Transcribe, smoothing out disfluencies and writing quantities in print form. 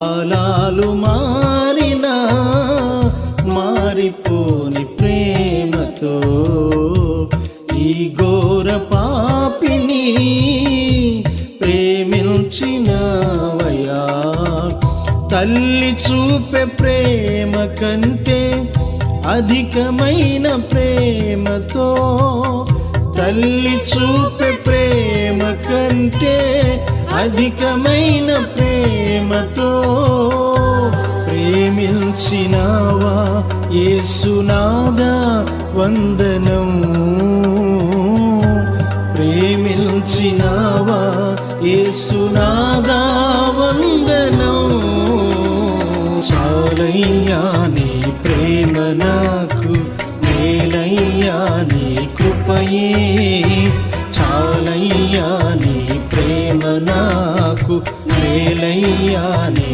కాలాలు మారినా మారిపోని ప్రేమతో ఈ ఘోర పాపిని ప్రేమించినవయ్యా. తల్లి చూపే ప్రేమ కంటే అధికమైన ప్రేమతో, తల్లి చూపే ప్రేమ కంటే అధికమైన ప్రేమతో ప్రేమించినావా యేసునాథా వందనం. ప్రేమించినావా యేసునాథా వందనం. చాలయ్యా నీ ప్రేమ నాకు, మేలయ్యా నీ కృపయే. చాలయ్యా నీ ప్రేమ నాకు, మేలయ్యా నీ